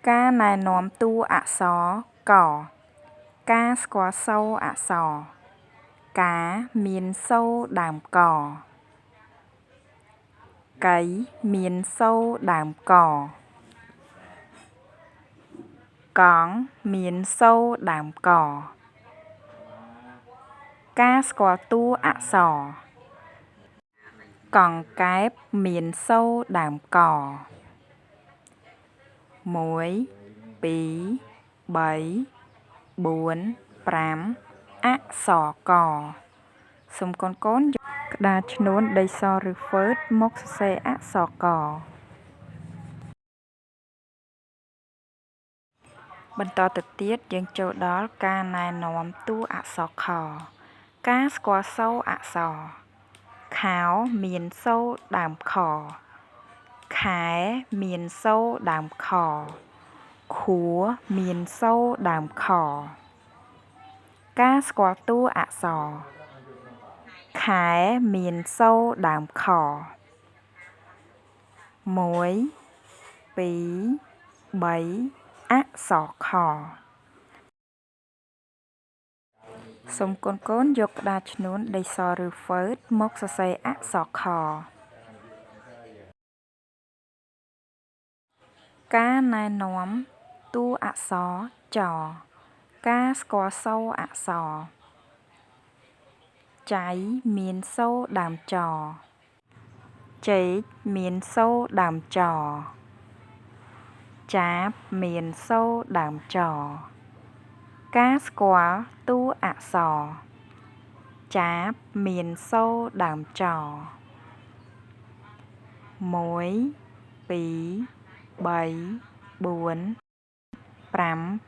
Ca này nóm tu ạ xó cỏ. Ca squá sâu ạ sò. Cá miến sâu đàm cỏ. Cấy miến sâu đàm cỏ. Cóng miến sâu đàm cỏ. Ca squá tu ạ sò. Còn kép miến sâu đàm cỏ. Muối, bí, bấy, buồn, pram, ạ sò cỏ. Xùm conក្តារឈ្នួនដីសឬហ្វឺតមកសរសេរអក្សរកបន្តទៅទៀតយើងចូលដល់ការណែនាំតួអក្សរខការស្គាល់សូរអក្សរខោមានសូរដើមខខែមានសូរដើមខខួរមានសូរដើមខការស្គាល់តួអក្សរខែមានសូរដើមខ1 2 3អក្សរខសូមកូនយកក្តារឈ្នួនដីសឬហ្វឺតមកសរសេរអក្សរខការណែនាំតួអក្សរចការស្គាល់សូរអក្សរចៃមានសូរដើមចចេកមានសូរដើមចចាបមានសូរដើមចការស្គាល់តួអក្សរចាបមានសូរដើមច1 2 3 4 5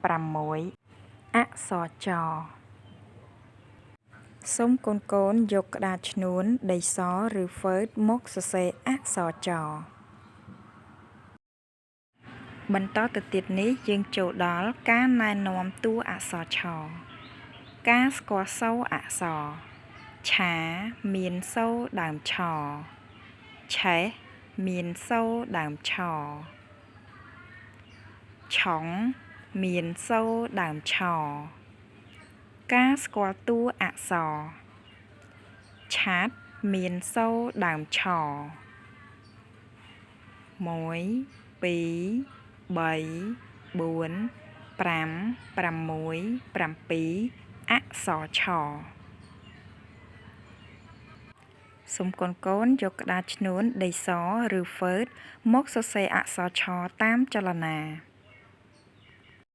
6អក្សរចសូមកូនយកក្តារឈ្នួនដីសឬហ្វឺតមកសរសេរអក្សរចបន្តទៅទៀតនេះយើងចូលដល់ការណែនាំតួអក្សរឆការស្គាល់សូរអក្សរឆាមានសូរដើមឆឆេះមានសូរដើមឆឆុងមានសូរដើមឆការស្គាល់តួអក្សរឆាត់មានសូរដើមឆ1 2 3 4 5 67អក្សរឆសូមកូនយកក្តារឈ្នួនដីសឬហ្វឺតមកសរសេរអក្សរឆតាមចលនា